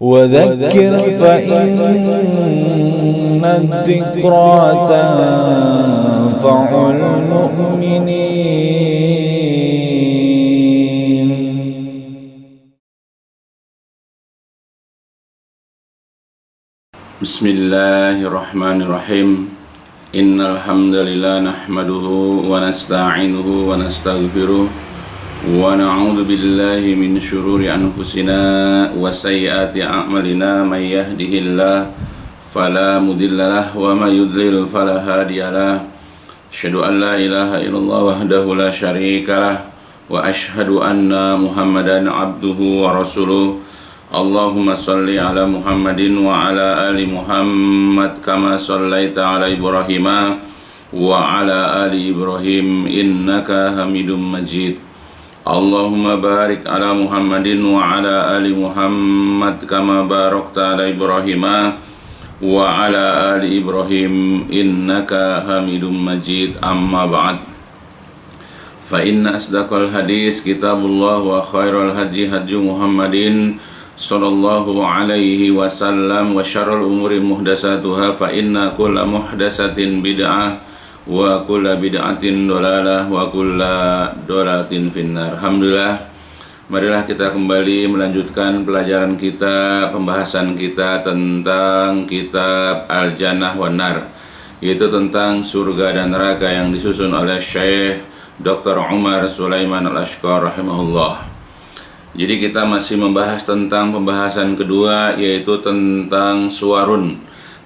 وذكر فإن الذكرى تنفع المؤمنين. Bismillahirrahmanirrahim. Innal hamdalillah nahmaduhu wa nasta'inuhu wa nastaghfiruh wa na'udzu billahi min syururi anfusina wa sayyiati a'malina may yahdihillahu fala mudhillalah wa may yudlil fala hadiyalah. Asyhadu an la ilaha illallah wahdahu la syarikalah wa asyhadu anna Muhammadan abduhu wa rasuluh. Allahumma salli ala Muhammadin wa ala ali Muhammad kama sallaita ala Ibrahim wa ala ali Ibrahim innaka Hamidum Majid. Allahumma barik ala Muhammadin wa ala ali Muhammad kama barakta ala Ibrahim wa ala ali Ibrahim innaka Hamidum Majid. Amma ba'd. Fa inna asdaqal hadis kitabullah wa khairal hadi hadi Muhammadin sallallahu alaihi wasallam wa syarrul umuri muhdatsatuha fa inna kulla muhdatsatin bid'ah wa kulla bid'atin dolalah wa kulla dolalatin finnar. Alhamdulillah, marilah kita kembali melanjutkan pelajaran kita, pembahasan kita tentang kitab Al-Jannah wan Nar, yaitu tentang surga dan neraka yang disusun oleh Syekh Dr. Umar Sulaiman Al-Ashqar rahimahullah. Jadi kita masih membahas tentang pembahasan kedua, yaitu tentang suwarun,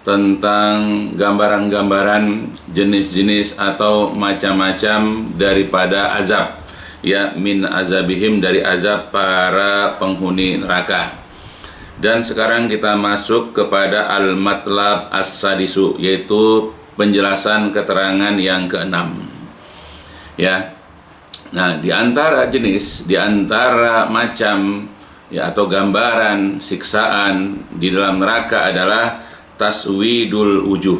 tentang gambaran-gambaran jenis-jenis atau macam-macam daripada azab, ya, min azabihim, dari azab para penghuni neraka. Dan sekarang kita masuk kepada al-matlab as-sadisu, yaitu penjelasan keterangan yang keenam, ya. Nah, di antara jenis, di antara macam, ya, atau gambaran siksaan di dalam neraka adalah taswidul wujuh.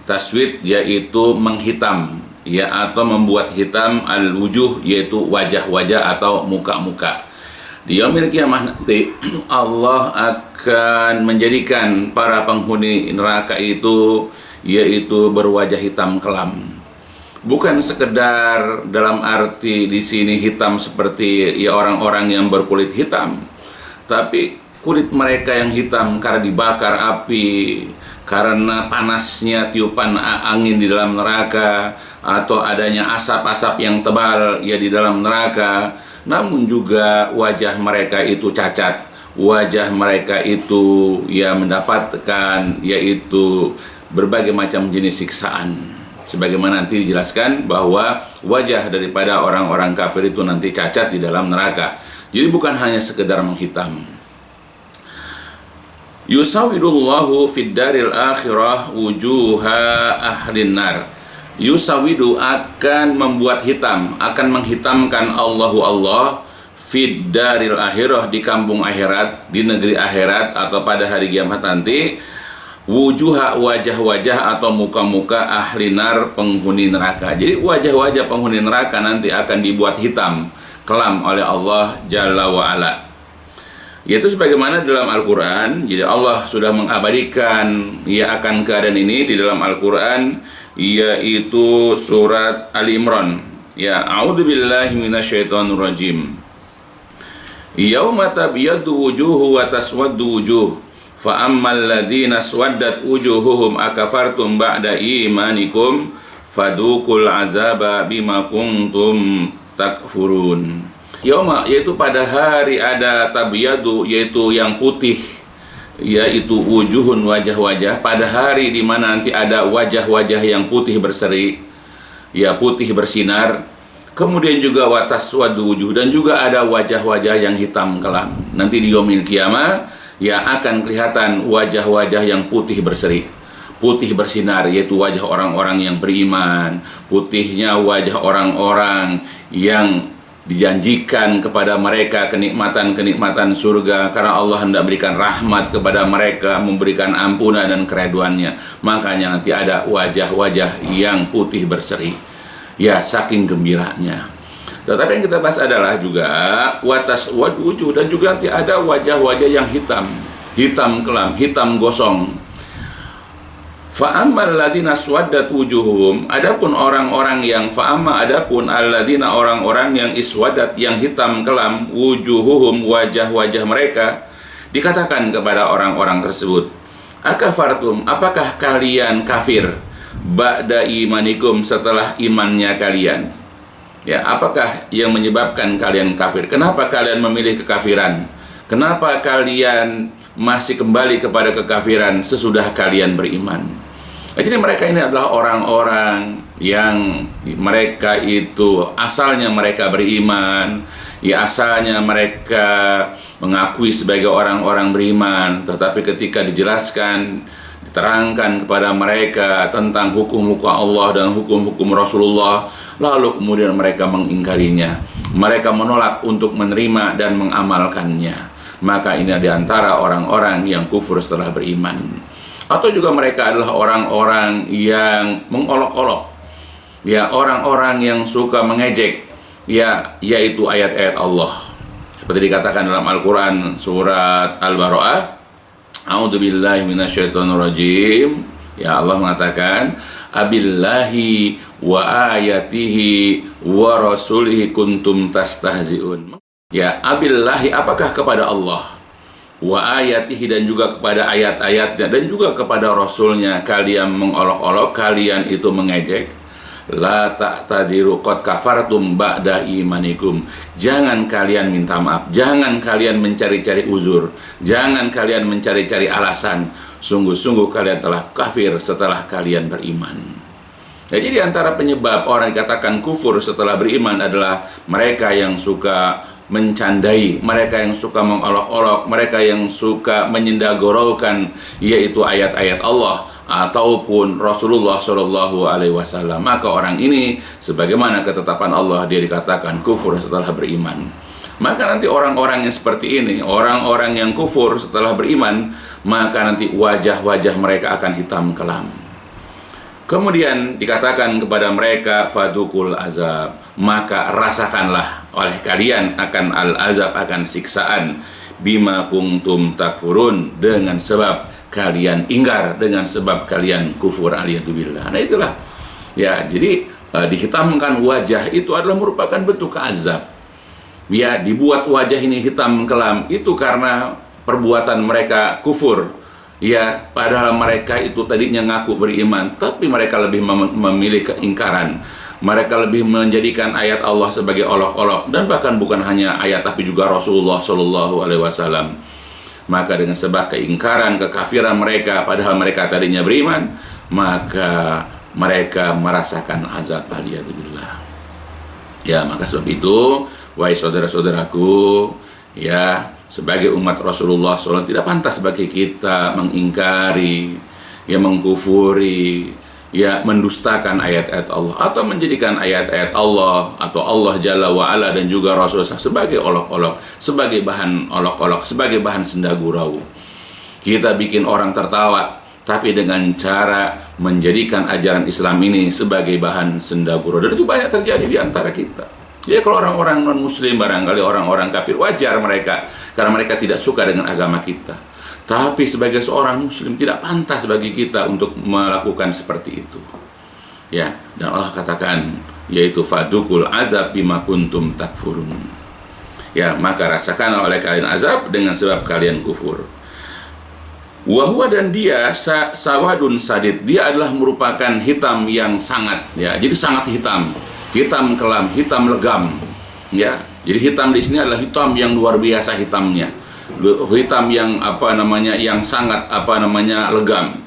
Taswid yaitu menghitam, ya, atau membuat hitam, al-wujuh yaitu wajah-wajah atau muka-muka. Di yaumil kiamah nanti Allah akan menjadikan para penghuni neraka itu yaitu berwajah hitam kelam. Bukan sekedar dalam arti di sini hitam seperti, ya, orang-orang yang berkulit hitam, tapi kulit mereka yang hitam karena dibakar api, karena panasnya tiupan angin di dalam neraka, atau adanya asap-asap yang tebal, ya, di dalam neraka. Namun juga wajah mereka itu cacat, wajah mereka itu, ya, mendapatkan yaitu berbagai macam jenis siksaan. Sebagaimana nanti dijelaskan bahwa wajah daripada orang-orang kafir itu nanti cacat di dalam neraka. Jadi bukan hanya sekedar menghitam. Yusawidullahu fid daril akhirah wujuha ahlin nar. Yusawidu akan membuat hitam, akan menghitamkan Allah fid daril akhirah, di kampung akhirat, di negeri akhirat atau pada hari kiamat nanti, wujuha, wajah-wajah atau muka-muka ahli nar, penghuni neraka. Jadi wajah-wajah penghuni neraka nanti akan dibuat hitam kelam oleh Allah Jalla wa Ala. Yaitu sebagaimana dalam Al-Quran. Jadi Allah sudah mengabadikan, ya, akan keadaan ini di dalam Al-Quran, yaitu surat Ali Imran, ya, a'udzubillahi minasyaitonirrajim. Yauma tabyaddu wujuhu wa taswaddu wujuh fa ammal ladzina aswaddat wujuhuhum akafartum ba'da imanikum fadukul azaba bima kuntum takfurun. Yauma, yaitu pada hari ada tabyadu, yaitu yang putih, yaitu wujuhun, wajah-wajah, pada hari di mana nanti ada wajah-wajah yang putih berseri, ya, putih bersinar. Kemudian juga wataswadu wujuh, dan juga ada wajah-wajah yang hitam kelam. Nanti di yaumil qiyamah, ya, akan kelihatan wajah-wajah yang putih berseri, putih bersinar, yaitu wajah orang-orang yang beriman, putihnya wajah orang-orang yang dijanjikan kepada mereka kenikmatan-kenikmatan surga, karena Allah hendak berikan rahmat kepada mereka, memberikan ampunan dan keriduannya. Makanya nanti ada wajah-wajah yang putih berseri, ya, saking gembiranya. Tetapi yang kita bahas adalah juga watas wujuh, dan juga nanti ada wajah-wajah yang hitam, hitam kelam, hitam gosong. Fa'ammal ladina swaddat wujuhum, adapun orang-orang yang adapun alladzina orang-orang yang iswadat, yang hitam kelam, wujuhuhum, wajah-wajah mereka, dikatakan kepada orang-orang tersebut, akafartum, apakah kalian kafir ba'da imanikum, setelah imannya kalian? Ya, apakah yang menyebabkan kalian kafir? Kenapa kalian memilih kekafiran? Kenapa kalian masih kembali kepada kekafiran sesudah kalian beriman? Jadi mereka ini adalah orang-orang yang mereka itu asalnya mereka beriman, ya asalnya mereka mengakui sebagai orang-orang beriman, tetapi ketika dijelaskan, diterangkan kepada mereka tentang hukum-hukum Allah dan hukum-hukum Rasulullah, lalu kemudian mereka mengingkarinya, mereka menolak untuk menerima dan mengamalkannya. Maka ini diantara orang-orang yang kufur setelah beriman. Atau juga mereka adalah orang-orang yang mengolok-olok, ya orang-orang yang suka mengejek, ya yaitu ayat-ayat Allah. Seperti dikatakan dalam Al-Quran surat Al-Bara'ah, a'udzubillahi minasyaitonirrajim. Ya, Allah mengatakan, abillahi wa ayatihi wa rasulihi kuntum tastahzi'un. Ya, abillahi, apakah kepada Allah, wa ayatihi, dan juga kepada ayat-ayatnya, dan juga kepada Rasulnya kalian mengolok-olok, kalian itu mengejek. La ta'tadiru qad kafartum ba'da imanikum. Jangan kalian minta maaf, jangan kalian mencari-cari uzur, jangan kalian mencari-cari alasan. Sungguh-sungguh kalian telah kafir setelah kalian beriman. Jadi di antara penyebab orang dikatakan kufur setelah beriman adalah mereka yang suka mencandai, mereka yang suka mengolok-olok, mereka yang suka menyendaguraukan, yaitu ayat-ayat Allah ataupun Rasulullah Shallallahu Alaihi Wasallam. Maka orang ini, sebagaimana ketetapan Allah, dia dikatakan kufur setelah beriman. Maka nanti orang-orang yang seperti ini, orang-orang yang kufur setelah beriman, maka nanti wajah-wajah mereka akan hitam kelam. Kemudian dikatakan kepada mereka, fadukul azab, maka rasakanlah oleh kalian akan al-azab, akan siksaan, bima kuntum takfurun, dengan sebab kalian ingkar, dengan sebab kalian kufur, aliyatubillah. Nah itulah, ya, jadi dihitamkan wajah itu adalah merupakan bentuk azab. Ya, dibuat wajah ini hitam kelam itu karena perbuatan mereka kufur. Ya, padahal mereka itu tadinya ngaku beriman, tapi mereka lebih memilih keingkaran. Mereka lebih menjadikan ayat Allah sebagai olok-olok, dan bahkan bukan hanya ayat tapi juga Rasulullah Shallallahu Alaihi Wasallam. Maka dengan sebab keingkaran, kekafiran mereka, padahal mereka tadinya beriman, maka mereka merasakan azab, aliyadzubillah. Ya, maka sebab itu, wahai saudara-saudaraku, ya, sebagai umat Rasulullah SAW tidak pantas bagi kita mengingkari, ya, mengkufuri, ya, mendustakan ayat-ayat Allah, atau menjadikan ayat-ayat Allah atau Allah Jalla wa'ala dan juga Rasulullah sebagai olok-olok, sebagai bahan olok-olok, sebagai bahan sendagurau. Kita bikin orang tertawa, tapi dengan cara menjadikan ajaran Islam ini sebagai bahan sendagurau. Dan itu banyak terjadi di antara kita. Ya, kalau orang-orang non-muslim, barangkali orang-orang kafir, wajar mereka, karena mereka tidak suka dengan agama kita. Tapi sebagai seorang muslim tidak pantas bagi kita untuk melakukan seperti itu. Ya, dan Allah katakan, yaitu fadukul azab bima kuntum takfurun. Ya, maka rasakan oleh kalian azab dengan sebab kalian kufur. Wahwa, dan dia sawadun sadid, dia adalah merupakan hitam yang sangat, ya, jadi sangat hitam. Hitam kelam, hitam legam, ya. Jadi hitam di sini adalah hitam yang luar biasa hitamnya, hitam yang yang sangat legam.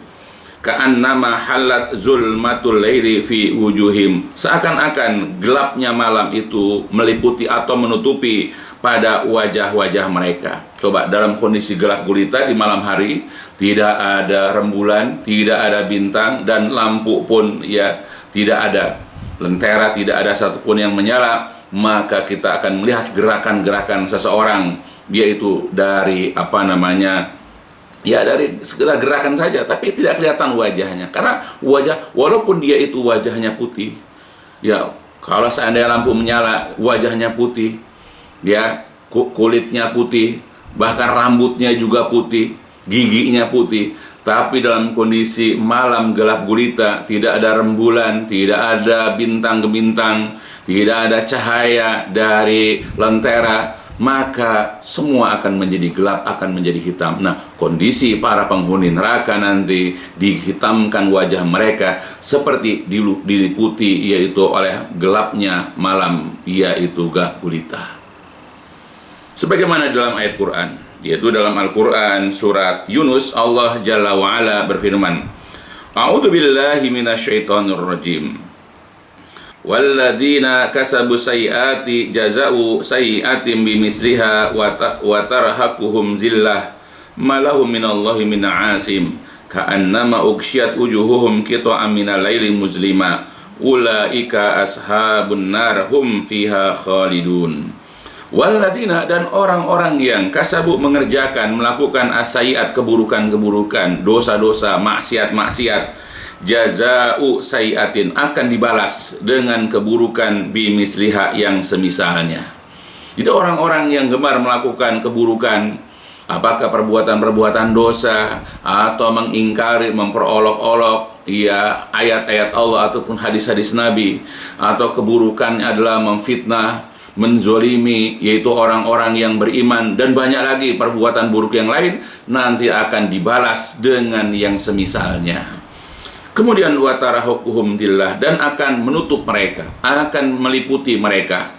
Ka'annama halat zulmatul laili fi wujuhim, seakan-akan gelapnya malam itu meliputi atau menutupi pada wajah-wajah mereka. Coba, dalam kondisi gelap gulita di malam hari, tidak ada rembulan, tidak ada bintang, dan lampu pun ya tidak ada, lentera tidak ada satupun yang menyala, maka kita akan melihat gerakan-gerakan seseorang, dia itu dari dari sekedar gerakan saja, tapi tidak kelihatan wajahnya, karena walaupun dia itu wajahnya putih, ya, kalau seandainya lampu menyala, wajahnya putih, ya, kulitnya putih, bahkan rambutnya juga putih, giginya putih, tapi dalam kondisi malam gelap gulita, tidak ada rembulan, tidak ada bintang-bintang, tidak ada cahaya dari lentera, maka semua akan menjadi gelap, akan menjadi hitam. Nah, kondisi para penghuni neraka nanti dihitamkan wajah mereka seperti diliputi yaitu oleh gelapnya malam, yaitu gelap gulita. Sebagaimana dalam ayat Quran, yaitu dalam Al-Quran surat Yunus, Allah Jalla wa'ala berfirman, A'udzu billahi minasyaitonir rajim. Walladzina kasabu sayyiati jaza'u sayyi'atin bimisliha wa tarhaquhum zillah ma lahum minallahi min 'asim ka'annama ughsyiyat wujuhuhum qita'an minal laili muzlima ulaika ashabun nar hum fiha khalidun. Walladzina, dan orang-orang yang kasabu mengerjakan, melakukan asyiat, keburukan-keburukan, dosa-dosa, maksiat-maksiat, jaza'u sayyatin, akan dibalas dengan keburukan bimisliha, yang semisalnya. Jadi orang-orang yang gemar melakukan keburukan, apakah perbuatan-perbuatan dosa atau mengingkari, memperolok-olok ya ayat-ayat Allah ataupun hadis-hadis Nabi, atau keburukannya adalah memfitnah, menzolimi, yaitu orang-orang yang beriman, dan banyak lagi perbuatan buruk yang lain, nanti akan dibalas dengan yang semisalnya. Kemudian watarahukuhum dillah, dan akan menutup mereka, akan meliputi mereka.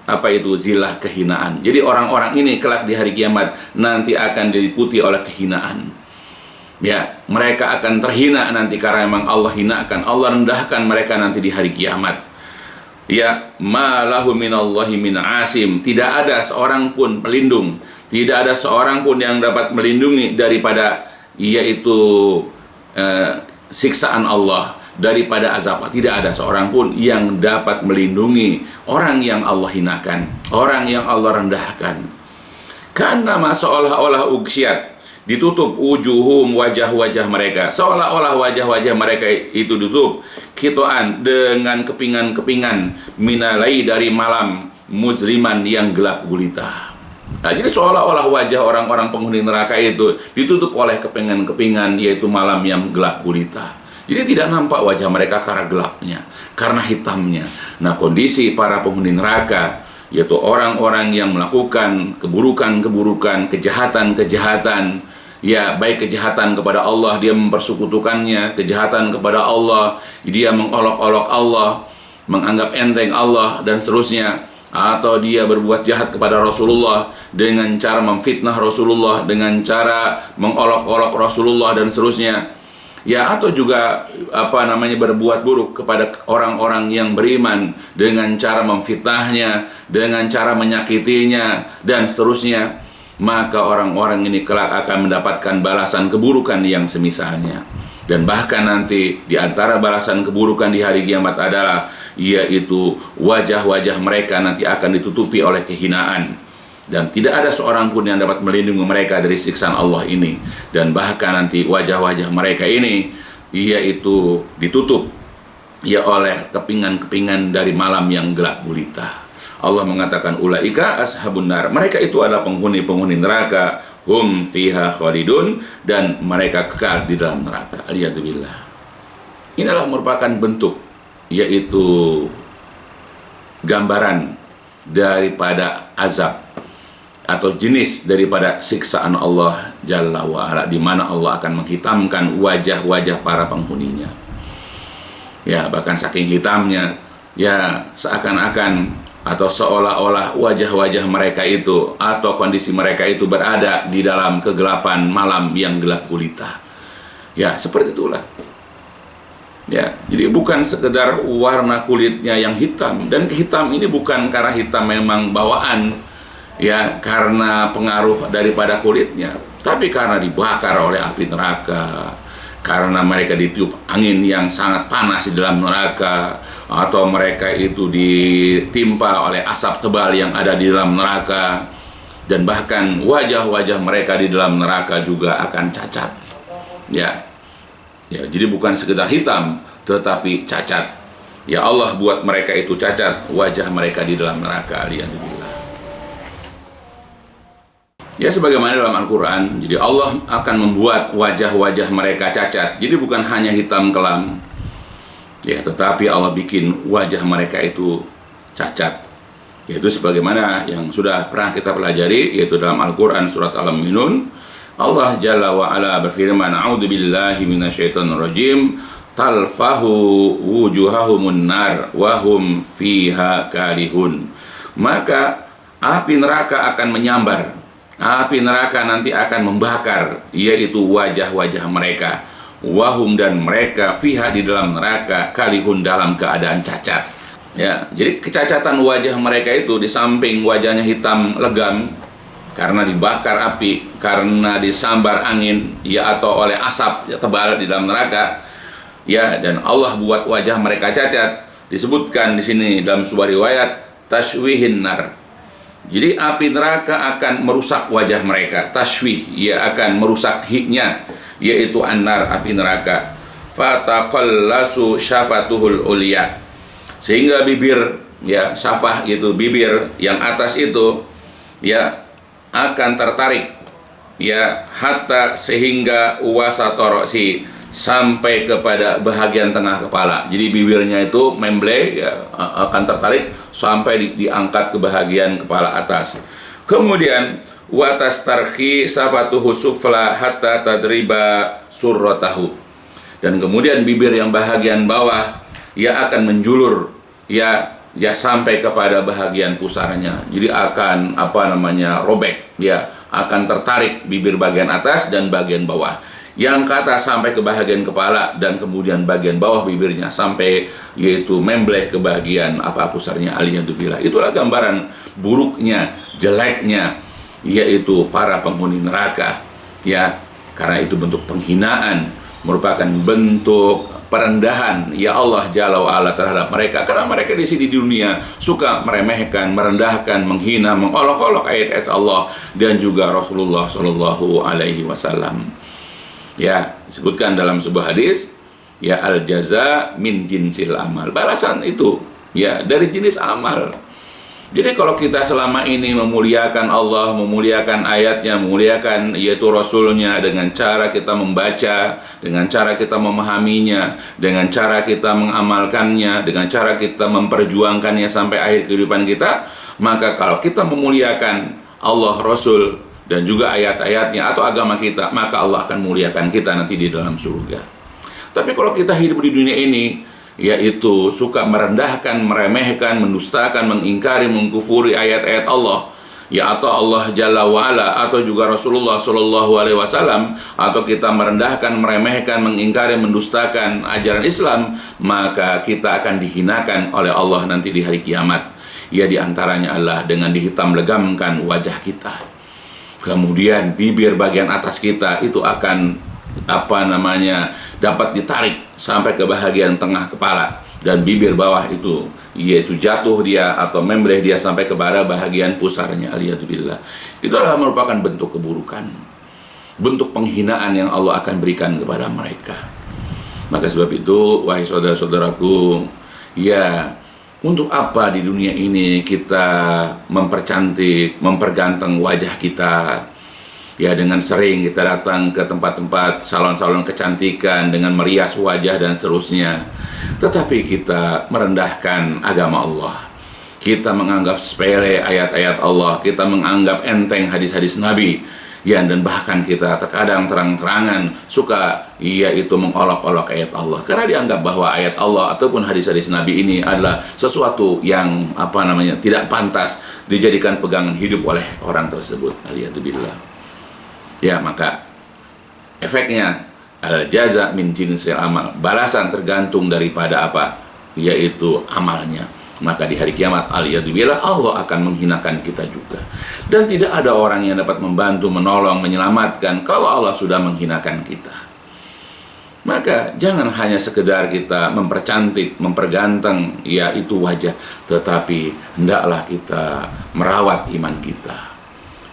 Apa itu? Zillah, kehinaan. Jadi orang-orang ini kelak di hari kiamat nanti akan diliputi oleh kehinaan. Ya, mereka akan terhina nanti karena memang Allah hinakan, Allah rendahkan mereka nanti di hari kiamat. Ya, ma lahu minallahi min asim, tidak ada seorang pun pelindung, tidak ada seorang pun yang dapat melindungi daripada yaitu siksaan Allah, daripada azab. Tidak ada seorang pun yang dapat melindungi orang yang Allah hinakan, orang yang Allah rendahkan. Karena seolah-olah ughsyiyat, ditutup wujuhum, wajah-wajah mereka, seolah-olah wajah-wajah mereka itu ditutup, qita'an, dengan kepingan-kepingan, minalai, dari malam, muzliman, yang gelap gulita. Nah, jadi seolah-olah wajah orang-orang penghuni neraka itu ditutup oleh kepingan-kepingan, yaitu malam yang gelap gulita. Jadi tidak nampak wajah mereka karena gelapnya, karena hitamnya. Nah, kondisi para penghuni neraka, yaitu orang-orang yang melakukan keburukan-keburukan, kejahatan-kejahatan, ya, baik kejahatan kepada Allah, dia mempersekutukannya, kejahatan kepada Allah, dia mengolok-olok Allah, menganggap enteng Allah, dan seterusnya. Atau dia berbuat jahat kepada Rasulullah dengan cara memfitnah Rasulullah, dengan cara mengolok-olok Rasulullah, dan seterusnya. Ya, atau juga berbuat buruk kepada orang-orang yang beriman dengan cara memfitnahnya, dengan cara menyakitinya, dan seterusnya. Maka orang-orang ini kelak akan mendapatkan balasan keburukan yang semisalnya. Dan bahkan nanti di antara balasan keburukan di hari kiamat adalah yaitu wajah-wajah mereka nanti akan ditutupi oleh kehinaan, dan tidak ada seorang pun yang dapat melindungi mereka dari siksaan Allah ini. Dan bahkan nanti wajah-wajah mereka ini yaitu ditutup ya oleh kepingan-kepingan dari malam yang gelap gulita. Allah mengatakan ulaika ashabun nar, mereka itu adalah penghuni-penghuni neraka, hum fiha khalidun, dan mereka kekal di dalam neraka. Aliyadzubillah. Inilah merupakan bentuk, yaitu gambaran daripada azab atau jenis daripada siksaan Allah Jalla wa'ala, di mana Allah akan menghitamkan wajah-wajah para penghuninya. Ya, bahkan saking hitamnya, ya seakan-akan atau seolah-olah wajah-wajah mereka itu atau kondisi mereka itu berada di dalam kegelapan malam yang gelap gulita. Ya, seperti itulah. Ya, jadi bukan sekedar warna kulitnya yang hitam, dan hitam ini bukan karena hitam memang bawaan, ya, karena pengaruh daripada kulitnya, tapi karena dibakar oleh api neraka, karena mereka ditiup angin yang sangat panas di dalam neraka, atau mereka itu ditimpa oleh asap tebal yang ada di dalam neraka, dan bahkan wajah-wajah mereka di dalam neraka juga akan cacat. Ya, jadi bukan sekedar hitam, tetapi cacat. Ya, Allah buat mereka itu cacat, wajah mereka di dalam neraka. Aliyadzubillah. Ya, sebagaimana dalam Al-Quran, jadi Allah akan membuat wajah-wajah mereka cacat. Jadi bukan hanya hitam kelam, ya, tetapi Allah bikin wajah mereka itu cacat. Yaitu sebagaimana yang sudah pernah kita pelajari, yaitu dalam Al-Quran surat Al-Mu'minun, Allah Jalla wa'ala berfirman, a'udzubillahi minasyaitonirrajim, talfahu wujuhahumun nar wahum fiha kalihun. Maka api neraka akan menyambar, api neraka nanti akan membakar, yaitu wajah-wajah mereka, wahum dan mereka fiha di dalam neraka, kalihun dalam keadaan cacat. Ya, jadi kecacatan wajah mereka itu, di samping wajahnya hitam legam karena dibakar api, karena disambar angin, ya, atau oleh asap ya, tebal di dalam neraka, ya, dan Allah buat wajah mereka cacat. Disebutkan di sini dalam sebuah riwayat, tashwihin nar. Jadi api neraka akan merusak wajah mereka, tashwih, ia akan merusak hiknya, yaitu an-nar, api neraka. Fataqallasu syafatuhul uliya, sehingga bibir, ya, syafah itu bibir yang atas itu, ya, akan tertarik, ya, hatta sehingga wasatorosi, sampai kepada bahagian tengah kepala. Jadi bibirnya itu memble, ya, akan tertarik sampai diangkat ke bahagian kepala atas. Kemudian watas tarhi safatuhu sufla hatta tadriba surratahu, dan kemudian bibir yang bahagian bawah, ya, akan menjulur, ya, sampai kepada bahagian pusarnya. Jadi akan robek, ya, akan tertarik bibir bagian atas dan bagian bawah. Yang ke atas sampai ke bahagian kepala, dan kemudian bagian bawah bibirnya sampai, yaitu membleh ke bagian pusarnya, aliyadzubillah. Itulah gambaran buruknya, jeleknya, yaitu para penghuni neraka, ya, karena itu bentuk penghinaan, merupakan bentuk perendahan, ya, Allah Jalla wa'ala terhadap mereka, karena mereka di sini di dunia suka meremehkan, merendahkan, menghina, mengolok-olok ayat-ayat Allah dan juga Rasulullah Shallallahu Alaihi Wasallam. Ya, disebutkan dalam sebuah hadis, ya, al jaza min jinsil amal, balasan itu, ya, dari jenis amal. Jadi kalau kita selama ini memuliakan Allah, memuliakan ayatnya, memuliakan yaitu Rasulnya, dengan cara kita membaca, dengan cara kita memahaminya, dengan cara kita mengamalkannya, dengan cara kita memperjuangkannya sampai akhir kehidupan kita, maka kalau kita memuliakan Allah, Rasul, dan juga ayat-ayatnya atau agama kita, maka Allah akan muliakan kita nanti di dalam surga. Tapi kalau kita hidup di dunia ini, yaitu suka merendahkan, meremehkan, mendustakan, mengingkari, mengkufuri ayat-ayat Allah, ya, atau Allah Jalla wa'ala, atau juga Rasulullah Shallallahu Alaihi Wasallam, atau kita merendahkan, meremehkan, mengingkari, mendustakan ajaran Islam, maka kita akan dihinakan oleh Allah nanti di hari kiamat. Ya, diantaranya adalah dengan dihitam legamkan wajah kita. Kemudian bibir bagian atas kita itu akan dapat ditarik sampai ke bahagian tengah kepala, dan bibir bawah itu, yaitu jatuh dia atau membleh dia sampai kepada bahagian pusarnya, aliyadzubillah. Itu adalah merupakan bentuk keburukan, bentuk penghinaan yang Allah akan berikan kepada mereka. Maka sebab itu, wahai saudara-saudaraku, ya, untuk apa di dunia ini kita mempercantik, memperganteng wajah kita, ya, dengan sering kita datang ke tempat-tempat salon-salon kecantikan dengan merias wajah dan seterusnya, tetapi kita merendahkan agama Allah, kita menganggap sepele ayat-ayat Allah, kita menganggap enteng hadis-hadis Nabi, ya, dan bahkan kita terkadang terang-terangan suka, yaitu mengolok-olok ayat Allah, karena dianggap bahwa ayat Allah ataupun hadis-hadis Nabi ini adalah sesuatu yang tidak pantas dijadikan pegangan hidup oleh orang tersebut, aliyadzubillah. Ya, maka efeknya al jaza min jinsil amal, balasan tergantung daripada yaitu amalnya. Maka di hari kiamat, aliyadzubillah, Allah akan menghinakan kita juga. Dan tidak ada orang yang dapat membantu, menolong, menyelamatkan kalau Allah sudah menghinakan kita. Maka jangan hanya sekedar kita mempercantik, memperganteng, yaitu wajah, tetapi hendaklah kita merawat iman kita.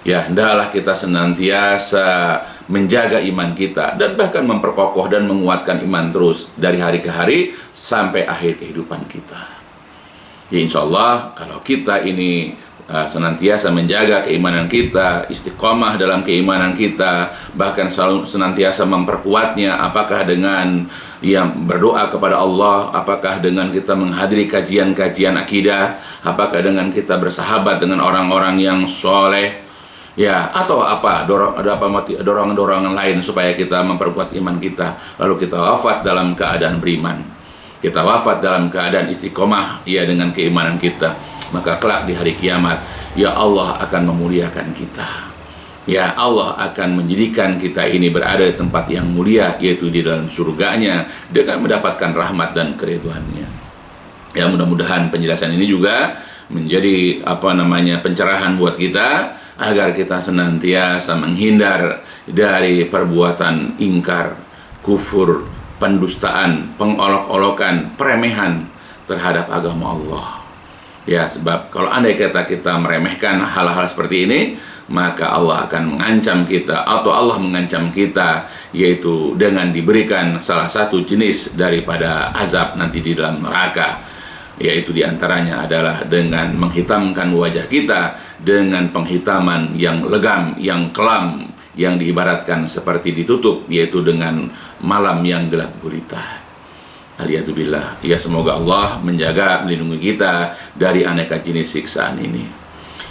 Ya, hendaklah kita senantiasa menjaga iman kita, dan bahkan memperkokoh dan menguatkan iman terus dari hari ke hari sampai akhir kehidupan kita. Ya, insya Allah kalau kita ini senantiasa menjaga keimanan kita, istiqomah dalam keimanan kita, bahkan selalu senantiasa memperkuatnya. Apakah dengan yang berdoa kepada Allah, apakah dengan kita menghadiri kajian-kajian akidah, apakah dengan kita bersahabat dengan orang-orang yang soleh, ya, atau apa dorongan-dorongan lain supaya kita memperkuat iman kita, lalu kita wafat dalam keadaan beriman, kita wafat dalam keadaan istiqomah ya dengan keimanan kita, maka kelak di hari kiamat ya Allah akan memuliakan kita. Ya Allah akan menjadikan kita ini berada di tempat yang mulia, yaitu di dalam surganya dengan mendapatkan rahmat dan keridhaannya. Ya, mudah-mudahan penjelasan ini juga menjadi pencerahan buat kita agar kita senantiasa menghindar dari perbuatan ingkar, kufur, pendustaan, pengolok-olokan, peremehan terhadap agama Allah. Ya, sebab kalau andai kata kita meremehkan hal-hal seperti ini, maka Allah akan mengancam kita, atau Allah mengancam kita, yaitu dengan diberikan salah satu jenis daripada azab nanti di dalam neraka, yaitu diantaranya adalah dengan menghitamkan wajah kita dengan penghitaman yang legam, yang kelam, yang diibaratkan seperti ditutup, yaitu dengan malam yang gelap gulita. Aliyadzubillah. Ya, semoga Allah menjaga, melindungi kita dari aneka jenis siksaan ini.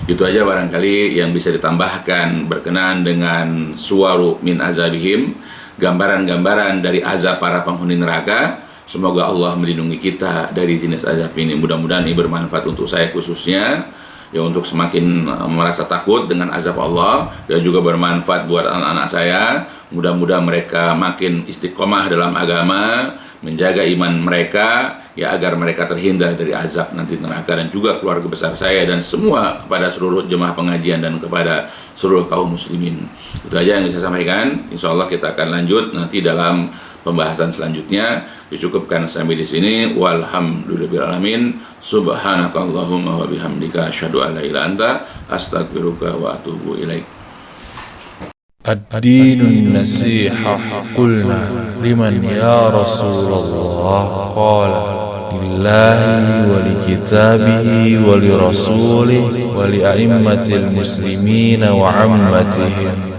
Itu aja barangkali yang bisa ditambahkan berkenaan dengan suwaru min azabihim, gambaran-gambaran dari azab para penghuni neraka. Semoga Allah melindungi kita dari jenis azab ini. Mudah-mudahan ini bermanfaat untuk saya khususnya, ya, untuk semakin merasa takut dengan azab Allah, dan juga bermanfaat buat anak-anak saya. Mudah-mudahan mereka makin istiqomah dalam agama, menjaga iman mereka, ya, agar mereka terhindar dari azab nanti neraka, dan juga keluarga besar saya dan semua, kepada seluruh jemaah pengajian dan kepada seluruh kaum muslimin. Itu aja yang bisa saya sampaikan. Insya Allah kita akan lanjut nanti dalam pembahasan selanjutnya. Dicukupkan sampai di sini. Walhamdulillahirrahmanirrahim. Subhanakallahumma wa bihamdika asyhadu an la ilaha illa anta astaghfiruka wa atubu ilaik. الدين النصيحة قلنا لمن يا رسول الله قال لله ولكتابه ولرسوله ولأئمة المسلمين وعمتهم